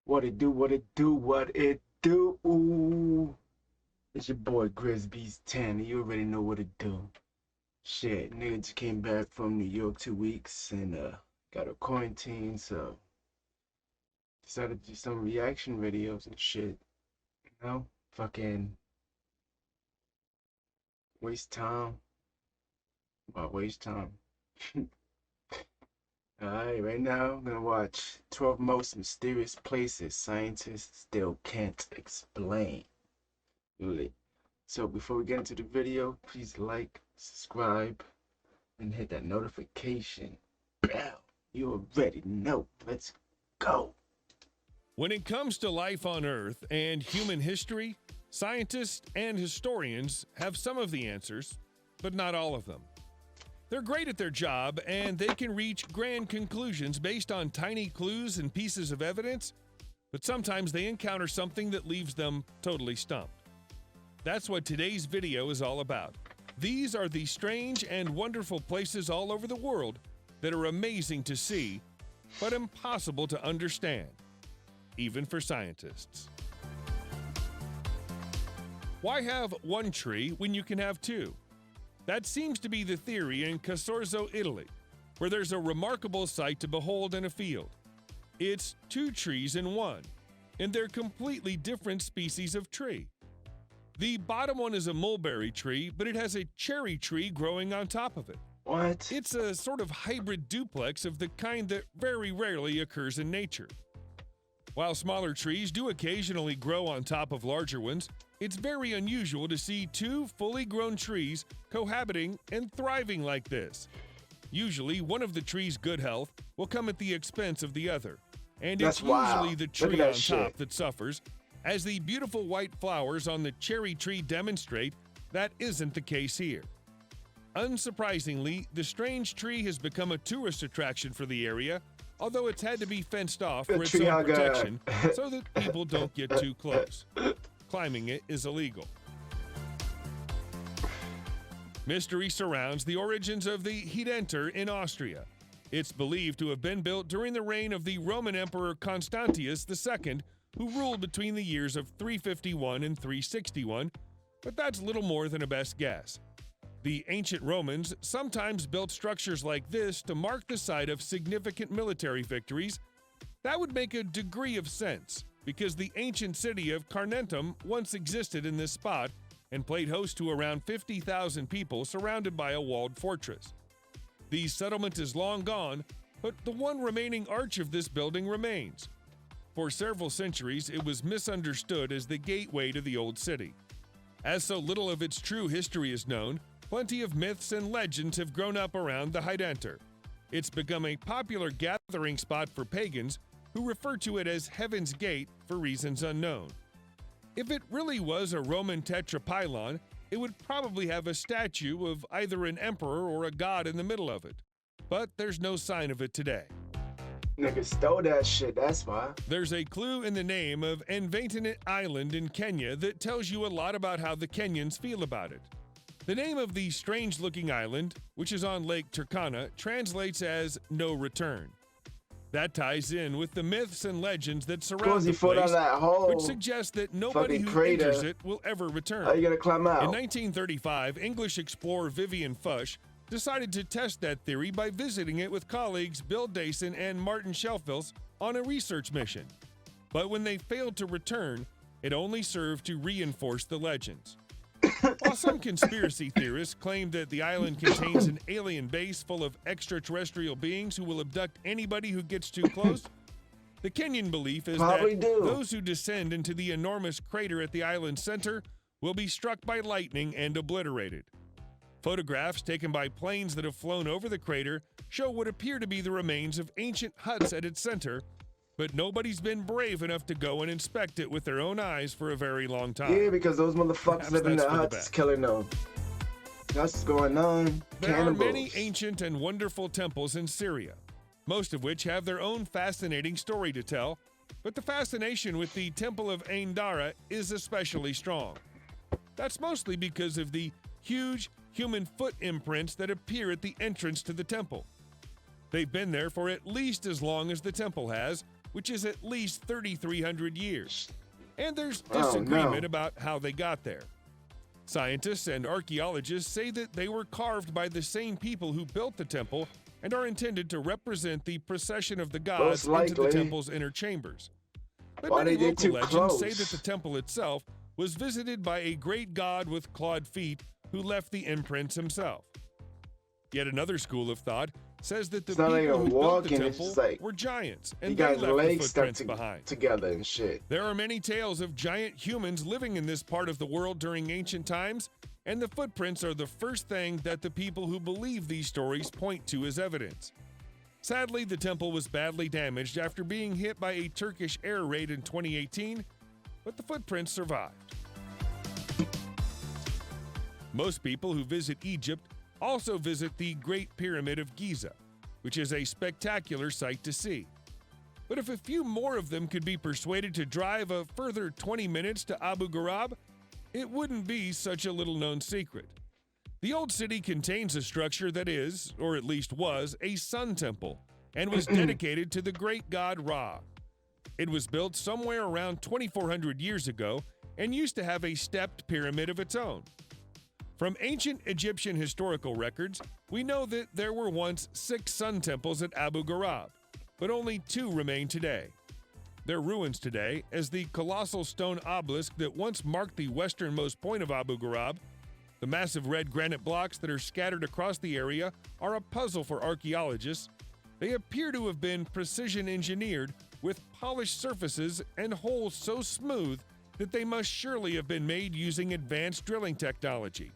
What it do, what it do, what it do. Ooh. It's your boy Grizz 10. You already know what it do. Shit, nigga just came back from New York 2 weeks and got a quarantine, so decided to do some reaction videos and shit. You know? Fucking waste time. Well, waste time. Alright, right now I'm gonna watch 12 most mysterious places scientists still can't explain. Really. So before we get into the video, please like, subscribe, and hit that notification bell. You already know. Let's go. When it comes to life on Earth and human history, scientists and historians have some of the answers, but not all of them. They're great at their job, and they can reach grand conclusions based on tiny clues and pieces of evidence, but sometimes they encounter something that leaves them totally stumped. That's what today's video is all about. These are the strange and wonderful places all over the world that are amazing to see, but impossible to understand, even for scientists. Why have one tree when you can have two? That seems to be the theory in Casorzo, Italy, where there's a remarkable sight to behold in a field. It's two trees in one, and they're completely different species of tree. The bottom one is a mulberry tree, but it has a cherry tree growing on top of it. What? It's a sort of hybrid duplex of the kind that very rarely occurs in nature. While smaller trees do occasionally grow on top of larger ones, it's very unusual to see two fully grown trees cohabiting and thriving like this. Usually, one of the tree's good health will come at the expense of the other, and it's usually the tree on top that suffers. As the beautiful white flowers on the cherry tree demonstrate, that isn't the case here. Unsurprisingly, the strange tree has become a tourist attraction for the area, although it's had to be fenced off for its own protection so that people don't get too close. Climbing it is illegal. Mystery surrounds the origins of the Hidenter in Austria. It's believed to have been built during the reign of the Roman Emperor Constantius II, who ruled between the years of 351 and 361, but that's little more than a best guess. The ancient Romans sometimes built structures like this to mark the site of significant military victories. That would make a degree of sense, because the ancient city of Carnuntum once existed in this spot and played host to around 50,000 people surrounded by a walled fortress. The settlement is long gone, but the one remaining arch of this building remains. For several centuries, it was misunderstood as the gateway to the old city. As so little of its true history is known, plenty of myths and legends have grown up around the Hidenter. It's become a popular gathering spot for pagans who refer to it as Heaven's Gate for reasons unknown. If it really was a Roman tetrapylon, it would probably have a statue of either an emperor or a god in the middle of it. But there's no sign of it today. Niggas stole that shit, that's why. There's a clue in the name of Envatinit Island in Kenya that tells you a lot about how the Kenyans feel about it. The name of the strange-looking island, which is on Lake Turkana, translates as no return. That ties in with the myths and legends that surround the place, which suggest that nobody who enters it will ever return. How you gonna climb out? In 1935, English explorer Vivian Fush decided to test that theory by visiting it with colleagues Bill Dayson and Martin Shelfels on a research mission. But when they failed to return, it only served to reinforce the legends. While some conspiracy theorists claim that the island contains an alien base full of extraterrestrial beings who will abduct anybody who gets too close, the Kenyan belief is that those who descend into the enormous crater at the island's center will be struck by lightning and obliterated. Photographs taken by planes that have flown over the crater show what appear to be the remains of ancient huts at its center, but nobody's been brave enough to go and inspect it with their own eyes for a very long time. Yeah, because those motherfuckers live in the huts killing them. That's what's going on. There are many ancient and wonderful temples in Syria, most of which have their own fascinating story to tell, but the fascination with the Temple of Ain Dara is especially strong. That's mostly because of the huge human foot imprints that appear at the entrance to the temple. They've been there for at least as long as the temple has, which is at least 3,300 years. And there's Oh, disagreement no. about how they got there. Scientists and archaeologists say that they were carved by the same people who built the temple and are intended to represent the procession of the gods into the likely. temple's inner chambers. But Why many they get local too legends say close? that the temple itself was visited by a great god with clawed feet who left the imprints himself. Yet another school of thought says that the It's not like people a who built the walking, it's temple just like were giants You and they guys' left the legs stuck footprints behind. together and shit. There are many tales of giant humans living in this part of the world during ancient times, and the footprints are the first thing that the people who believe these stories point to as evidence. Sadly, the temple was badly damaged after being hit by a Turkish air raid in 2018, but the footprints survived. Most people who visit Egypt also visit the Great Pyramid of Giza, which is a spectacular sight to see. But if a few more of them could be persuaded to drive a further 20 minutes to Abu Ghraib, it wouldn't be such a little-known secret. The old city contains a structure that is, or at least was, a sun temple and was dedicated to the great god Ra. It was built somewhere around 2,400 years ago and used to have a stepped pyramid of its own. From ancient Egyptian historical records, we know that there were once 6 sun temples at Abu Ghraib, but only 2 remain today. Their ruins today, as the colossal stone obelisk that once marked the westernmost point of Abu Ghraib, the massive red granite blocks that are scattered across the area are a puzzle for archaeologists. They appear to have been precision engineered with polished surfaces and holes so smooth that they must surely have been made using advanced drilling technology.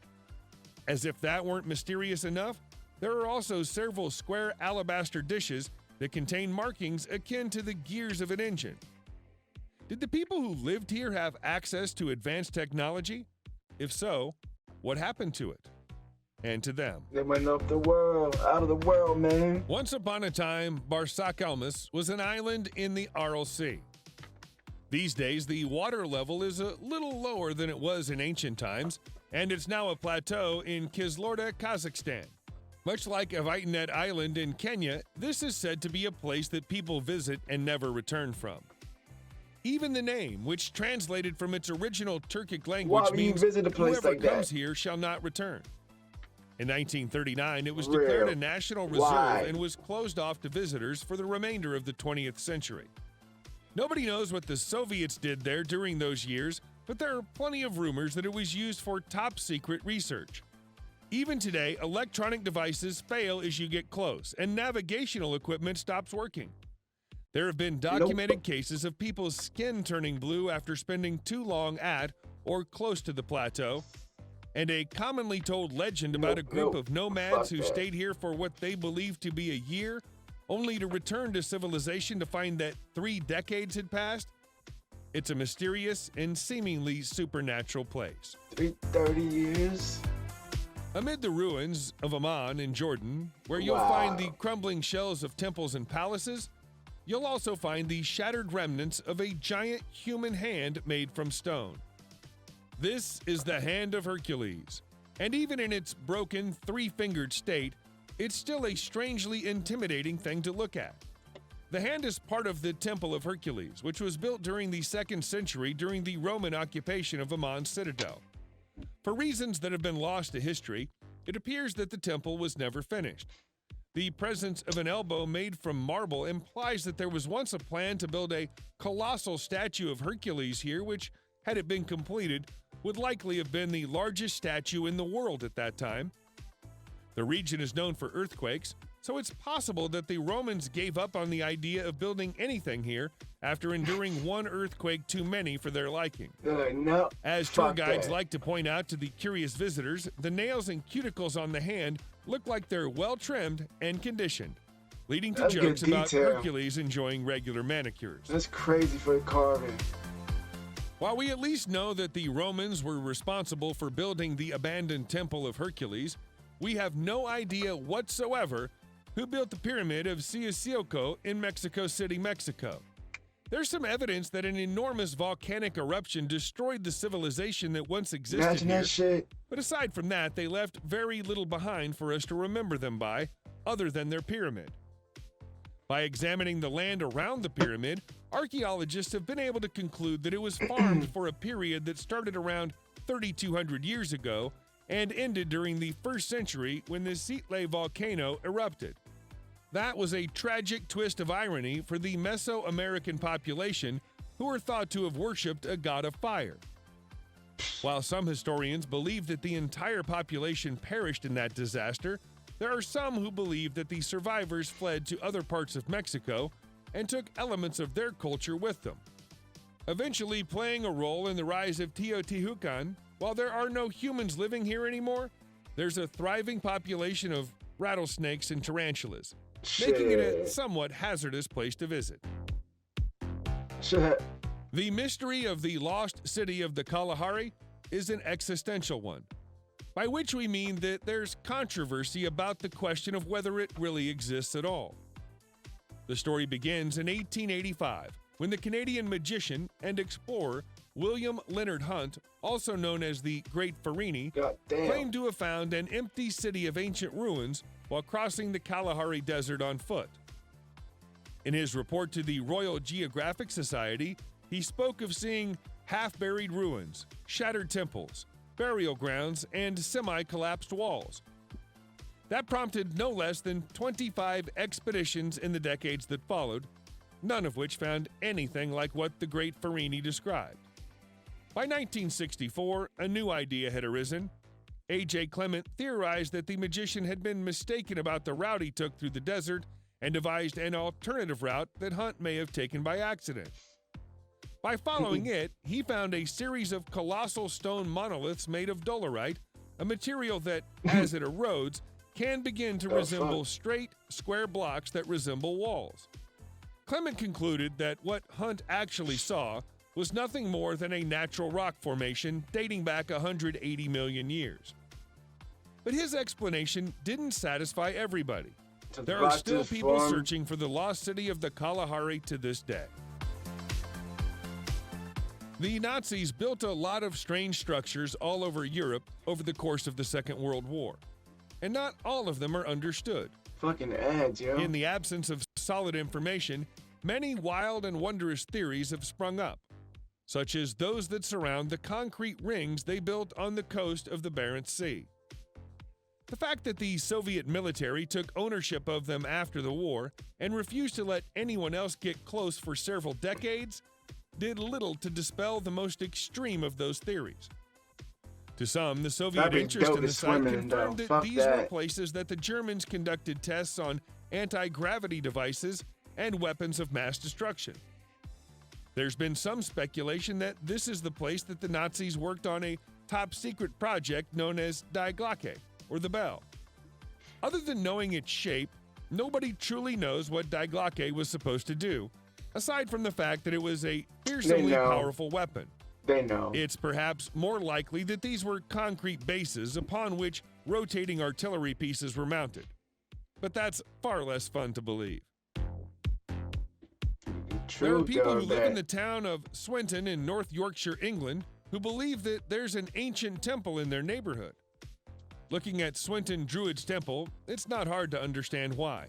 As if that weren't mysterious enough, there are also several square alabaster dishes that contain markings akin to the gears of an engine. Did the people who lived here have access to advanced technology? If so, what happened to it? And to them? They went off the world, out of the world, man. Once upon a time, Barsakelmes was an island in the Aral Sea. These days, the water level is a little lower than it was in ancient times, and it's now a plateau in Kizlorda, Kazakhstan. Much like Avitinet Island in Kenya, this is said to be a place that people visit and never return from. Even the name, which translated from its original Turkic language, Why would you means visit a place whoever like that? comes here shall not return. In 1939, it was Real. declared a national reserve Why? and was closed off to visitors for the remainder of the 20th century. Nobody knows what the Soviets did there during those years, but there are plenty of rumors that it was used for top-secret research. Even today, electronic devices fail as you get close, and navigational equipment stops working. There have been documented cases of people's skin turning blue after spending too long at or close to the plateau, and a commonly told legend about a group of nomads who stayed here for what they believed to be a year, only to return to civilization to find that 3 decades had passed. It's a mysterious and seemingly supernatural place. 30 years? Amid the ruins of Amman in Jordan, where you'll Wow. find the crumbling shells of temples and palaces, you'll also find the shattered remnants of a giant human hand made from stone. This is the Hand of Hercules, and even in its broken, 3-fingered state, it's still a strangely intimidating thing to look at. The hand is part of the Temple of Hercules, which was built during the 2nd century during the Roman occupation of Amman's citadel. For reasons that have been lost to history, it appears that the temple was never finished. The presence of an elbow made from marble implies that there was once a plan to build a colossal statue of Hercules here, which, had it been completed, would likely have been the largest statue in the world at that time. The region is known for earthquakes, so it's possible that the Romans gave up on the idea of building anything here after enduring one earthquake too many for their liking. They're like, no. As tour fuck guides that. like to point out to the curious visitors, the nails and cuticles on the hand look like they're well trimmed and conditioned, leading to That's good jokes about detail. Hercules enjoying regular manicures. That's crazy for the carving. While we at least know that the Romans were responsible for building the abandoned Temple of Hercules, we have no idea whatsoever who built the pyramid of Siusioko in Mexico City, Mexico. There's some evidence that an enormous volcanic eruption destroyed the civilization that once existed Imagine here, that shit. but aside from that, they left very little behind for us to remember them by, other than their pyramid. By examining the land around the pyramid, archaeologists have been able to conclude that it was farmed for a period that started around 3,200 years ago and ended during the 1st century when the Sitle volcano erupted. That was a tragic twist of irony for the Mesoamerican population, who are thought to have worshipped a god of fire. While some historians believe that the entire population perished in that disaster, there are some who believe that the survivors fled to other parts of Mexico and took elements of their culture with them, eventually playing a role in the rise of Teotihuacan. While there are no humans living here anymore, there's a thriving population of rattlesnakes and tarantulas, making it a somewhat hazardous place to visit. The mystery of the lost city of the Kalahari is an existential one, by which we mean that there's controversy about the question of whether it really exists at all. The story begins in 1885, when the Canadian magician and explorer William Leonard Hunt, also known as the Great Farini, claimed to have found an empty city of ancient ruins while crossing the Kalahari Desert on foot. In his report to the Royal Geographic Society, he spoke of seeing half-buried ruins, shattered temples, burial grounds, and semi-collapsed walls. That prompted no less than 25 expeditions in the decades that followed, none of which found anything like what the Great Farini described. By 1964, a new idea had arisen. A.J. Clement theorized that the magician had been mistaken about the route he took through the desert and devised an alternative route that Hunt may have taken by accident. By following it, he found a series of colossal stone monoliths made of dolerite, a material that, as it erodes, can begin to resemble straight, square blocks that resemble walls. Clement concluded that what Hunt actually saw was nothing more than a natural rock formation dating back 180 million years. But his explanation didn't satisfy everybody. There are still people searching for the lost city of the Kalahari to this day. The Nazis built a lot of strange structures all over Europe over the course of the Second World War, and not all of them are understood. Fucking ads, yo. In the absence of solid information, many wild and wondrous theories have sprung up, such as those that surround the concrete rings they built on the coast of the Barents Sea. The fact that the Soviet military took ownership of them after the war and refused to let anyone else get close for several decades did little to dispel the most extreme of those theories. To some, the Soviet interest in the site confirmed that these were places that the Germans conducted tests on anti-gravity devices and weapons of mass destruction. There's been some speculation that this is the place that the Nazis worked on a top-secret project known as Die Glocke, or the Bell. Other than knowing its shape, nobody truly knows what Die Glocke was supposed to do, aside from the fact that it was a fearsomely powerful weapon. They know. It's perhaps more likely that these were concrete bases upon which rotating artillery pieces were mounted. But that's far less fun to believe. There are people who live in the town of Swinton in North Yorkshire, England, who believe that there's an ancient temple in their neighborhood. Looking at Swinton Druid's Temple, it's not hard to understand why.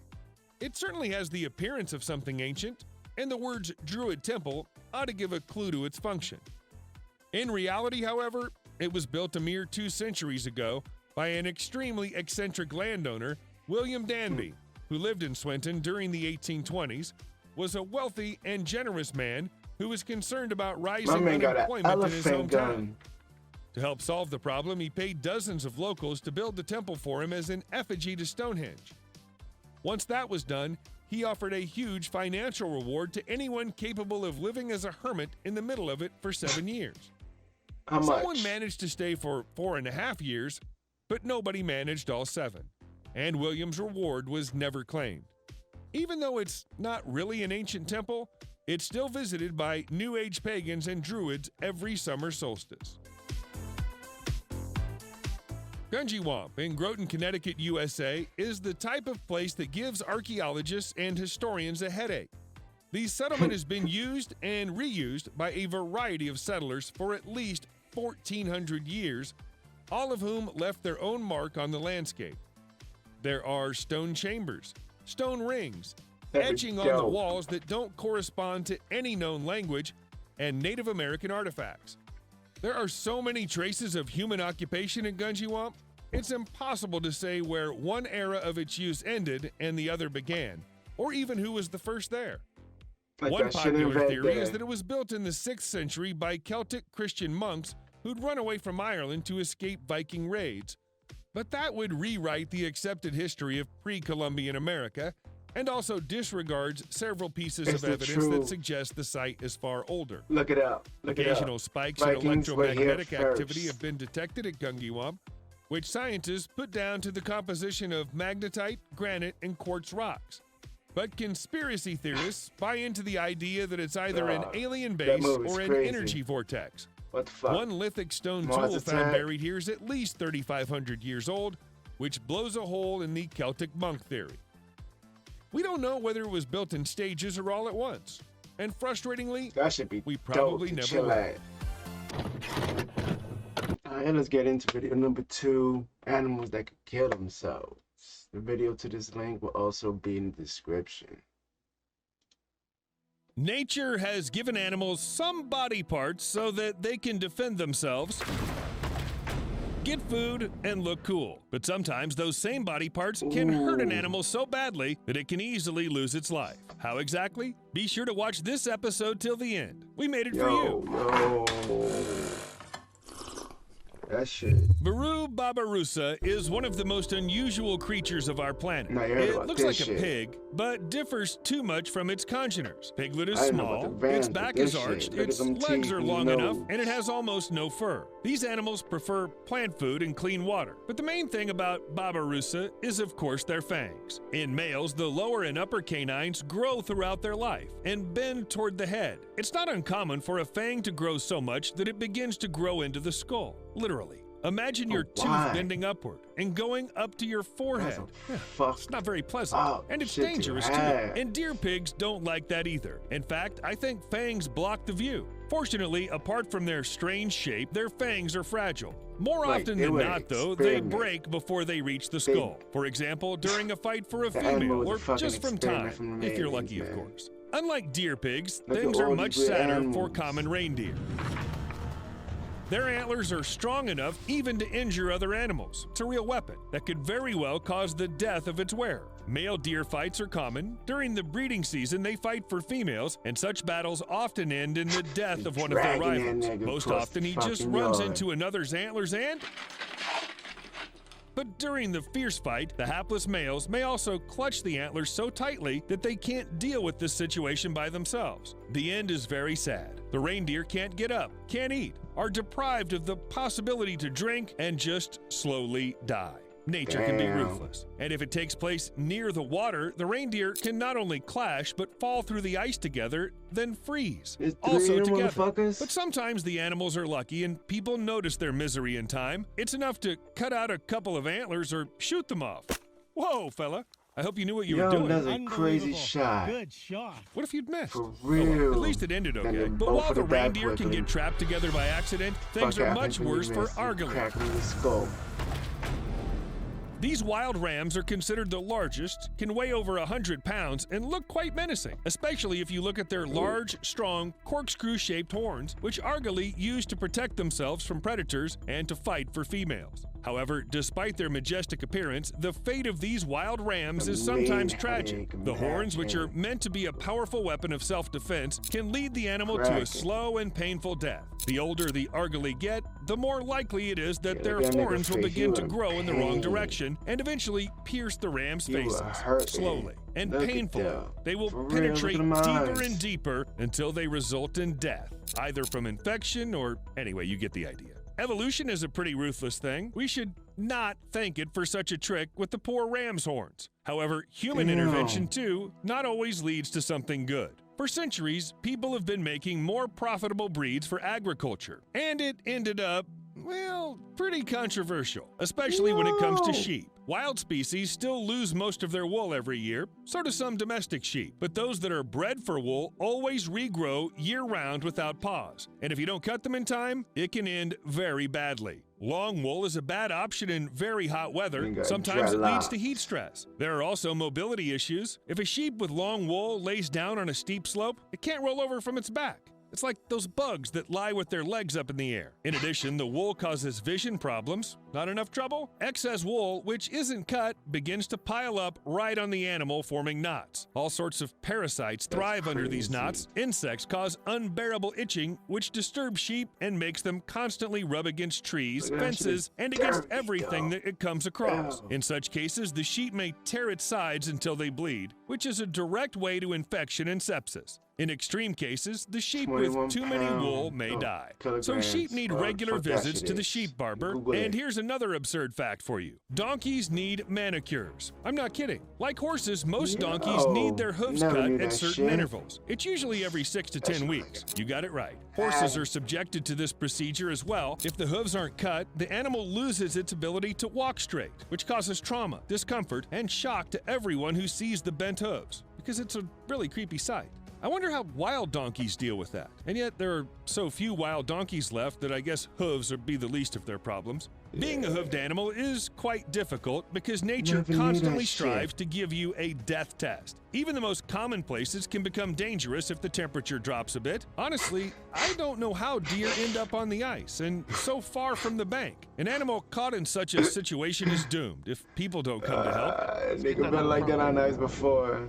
It certainly has the appearance of something ancient, and the words Druid Temple ought to give a clue to its function. In reality, however, it was built a mere 2 centuries ago by an extremely eccentric landowner, William Danby, who lived in Swinton during the 1820s, was a wealthy and generous man who was concerned about rising unemployment in his hometown. To help solve the problem, he paid dozens of locals to build the temple for him as an effigy to Stonehenge. Once that was done, he offered a huge financial reward to anyone capable of living as a hermit in the middle of it for 7 years. How much? Someone managed to stay for 4.5 years, but nobody managed all 7, and William's reward was never claimed. Even though it's not really an ancient temple, it's still visited by New Age pagans and Druids every summer solstice. Gunjiwamp in Groton, Connecticut, USA is the type of place that gives archaeologists and historians a headache. The settlement has been used and reused by a variety of settlers for at least 1,400 years, all of whom left their own mark on the landscape. There are stone chambers, stone rings, etching on the walls that don't correspond to any known language, and Native American artifacts. There are so many traces of human occupation in Gunjiwamp, it's impossible to say where one era of its use ended and the other began, or even who was the first there. One popular theory is that it was built in the 6th century by Celtic Christian monks who'd run away from Ireland to escape Viking raids, but that would rewrite the accepted history of pre-Columbian America and also disregards several pieces of evidence that suggest the site is far older. Look it up. Occasional spikes in electromagnetic activity have been detected at Gungiwamp, which scientists put down to the composition of magnetite, granite, and quartz rocks. But conspiracy theorists buy into the idea that it's either an alien base or an energy vortex. What the fuck? One lithic stone tool found buried here is at least 3,500 years old, which blows a hole in the Celtic monk theory. We don't know whether it was built in stages or all at once. And frustratingly, that should be we probably never will. Alright, let's get into video number 2, animals that could kill themselves. The video to this link will also be in the description. Nature has given animals some body parts so that they can defend themselves, get food, and look cool. But sometimes those same body parts can hurt an animal so badly that it can easily lose its life. How exactly? Be sure to watch this episode till the end. We made it for you. That shit. Baru babarusa is one of the most unusual creatures of our planet. It looks like a pig, but differs too much from its congeners. Piglet is small, its back is arched, its legs are long enough, and it has almost no fur. These animals prefer plant food and clean water. But the main thing about babarusa is, of course, their fangs. In males, the lower and upper canines grow throughout their life and bend toward the head. It's not uncommon for a fang to grow so much that it begins to grow into the skull. Literally. Imagine your tooth bending upward and going up to your forehead. It's not very pleasant, and it's dangerous too. And deer pigs don't like that either. In fact, I think fangs block the view. Fortunately, apart from their strange shape, their fangs are fragile. More often than not, though, they break before they reach the skull. For example, during a fight for a female, or just from time, if you're lucky, of course. Unlike deer pigs, things are much sadder for common reindeer. Their antlers are strong enough even to injure other animals. It's a real weapon that could very well cause the death of its wearer. Male deer fights are common. During the breeding season, they fight for females, and such battles often end in the death of one of their rivals. Most often, he just runs into another's antlers and... But during the fierce fight, the hapless males may also clutch the antlers so tightly that they can't deal with this situation by themselves. The end is very sad. The reindeer can't get up, can't eat, are deprived of the possibility to drink, and just slowly die. Nature can be ruthless. And if it takes place near the water, the reindeer can not only clash, but fall through the ice together, then freeze. Also together. But sometimes the animals are lucky and people notice their misery in time. It's enough to cut out a couple of antlers or shoot them off. Whoa, fella. I hope you knew what you were doing. That's a crazy shot. Good shot. What if you'd missed? For real. At least it ended okay. But while the reindeer can get trapped together by accident, things are much worse for argolid. These wild rams are considered the largest, can weigh over 100 pounds, and look quite menacing, especially if you look at their large, strong, corkscrew-shaped horns, which argolid use to protect themselves from predators and to fight for females. However, despite their majestic appearance, the fate of these wild rams is sometimes tragic. The horns, which are meant to be a powerful weapon of self-defense, can lead the animal to a slow and painful death. The older the argolid get, the more likely it is that their horns will begin to grow in the wrong direction and eventually pierce the ram's faces. Slowly and painfully, they will penetrate deeper and deeper until they result in death, either from infection or anyway, you get the idea. Evolution is a pretty ruthless thing. We should not thank it for such a trick with the poor ram's horns. However, human intervention, too, not always leads to something good. For centuries, people have been making more profitable breeds for agriculture, and it ended up well, pretty controversial, especially when it comes to sheep. Wild species still lose most of their wool every year, so do some domestic sheep. But those that are bred for wool always regrow year-round without pause. And if you don't cut them in time, it can end very badly. Long wool is a bad option in very hot weather. Sometimes it leads to heat stress. There are also mobility issues. If a sheep with long wool lays down on a steep slope, it can't roll over from its back. It's like those bugs that lie with their legs up in the air. In addition, the wool causes vision problems. Not enough trouble? Excess wool, which isn't cut, begins to pile up right on the animal, forming knots. All sorts of parasites thrive under these knots. Insects cause unbearable itching, which disturbs sheep and makes them constantly rub against trees, fences, and against everything that it comes across. In such cases, the sheep may tear its sides until they bleed, which is a direct way to infection and sepsis. In extreme cases, the sheep with too many wool may die. So sheep need regular visits to the sheep barber. And here's another absurd fact for you. Donkeys need manicures. I'm not kidding. Like horses, most donkeys need their hooves cut at certain intervals. It's usually every 6 to 10 weeks. You got it right. Horses are subjected to this procedure as well. If the hooves aren't cut, the animal loses its ability to walk straight, which causes trauma, discomfort, and shock to everyone who sees the bent hooves, because it's a really creepy sight. I wonder how wild donkeys deal with that. And yet there are so few wild donkeys left that I guess hooves would be the least of their problems. Being a hooved animal is quite difficult because nature constantly strives to give you a death test. Even the most common places can become dangerous if the temperature drops a bit. Honestly, I don't know how deer end up on the ice and so far from the bank. An animal caught in such a situation is doomed if people don't come to help. Nigga been like that on ice before.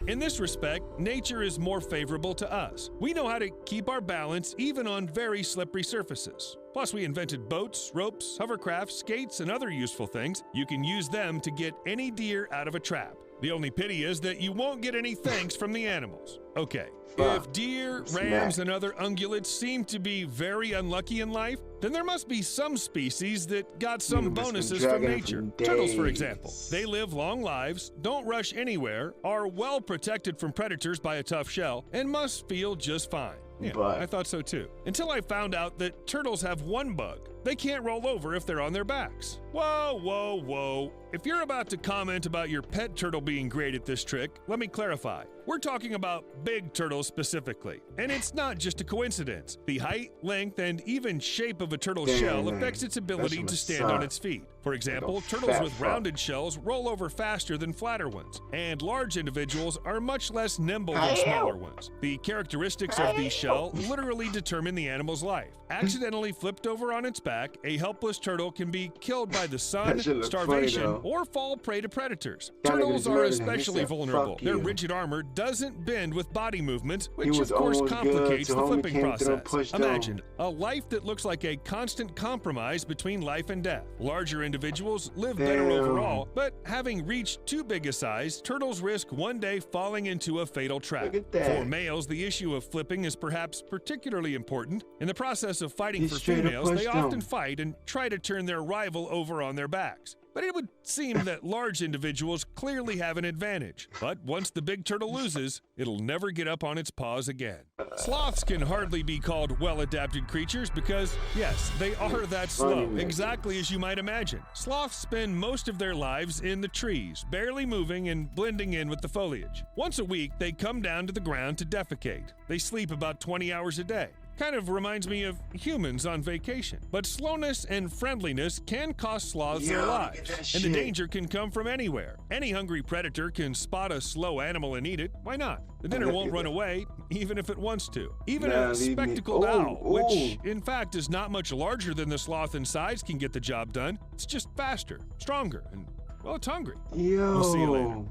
In this respect, nature is more favorable to us. We know how to keep our balance even on very slippery surfaces. Plus, we invented boats, ropes, hovercrafts, skates, and other useful things. You can use them to get any deer out of a trap. The only pity is that you won't get any thanks from the animals. Okay, if deer, rams, and other ungulates seem to be very unlucky in life, then there must be some species that got some bonuses from nature. Turtles, for example. They live long lives, don't rush anywhere, are well protected from predators by a tough shell, and must feel just fine. Yeah, I thought so too. Until I found out that turtles have one bug. They can't roll over if they're on their backs. Whoa, whoa, whoa. If you're about to comment about your pet turtle being great at this trick, let me clarify. We're talking about big turtles specifically. And it's not just a coincidence. The height, length, and even shape of a turtle's shell affects its ability to stand on its feet. For example, turtles with rounded shells roll over faster than flatter ones, and large individuals are much less nimble than smaller ones. The characteristics of the shell literally determine the animal's life. Accidentally flipped over on its back, a helpless turtle can be killed by the sun, starvation, or fall prey to predators. Turtles are especially vulnerable. Their rigid armor doesn't bend with body movements, which of course complicates the flipping process. Imagine a life that looks like a constant compromise between life and death. Larger individuals live better overall, but having reached too big a size, turtles risk one day falling into a fatal trap. For males, the issue of flipping is perhaps particularly important. In the process of fighting for females, they often fight and try to turn their rival over on their backs. But it would seem that large individuals clearly have an advantage. But once the big turtle loses, it'll never get up on its paws again. Sloths can hardly be called well-adapted creatures because, yes, they are that slow, exactly as you might imagine. Sloths spend most of their lives in the trees, barely moving and blending in with the foliage. Once a week, they come down to the ground to defecate. They sleep about 20 hours a day. Kind of reminds me of humans on vacation. But slowness and friendliness can cost sloths their lives, and the danger can come from anywhere. Any hungry predator can spot a slow animal and eat it. Why not? The dinner won't run away, even if it wants to. Even a spectacled owl, which in fact is not much larger than the sloth in size, can get the job done. It's just faster, stronger, and, well, it's hungry. We'll see you later.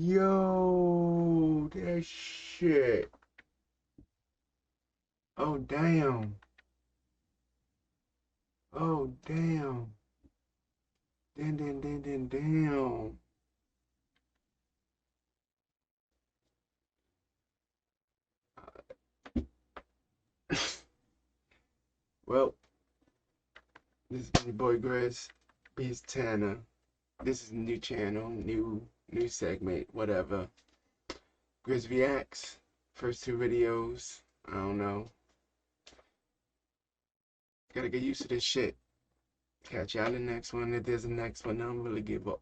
Yo, that shit. Oh, damn. Oh, damn. Damn. Well, this is your boy Grizz Beast Tanner. This is a new channel, new segment, whatever. Grizz Reacts. First two videos, I don't know. Gotta get used to this shit. Catch y'all in the next one. If there's a next one, I don't really give up.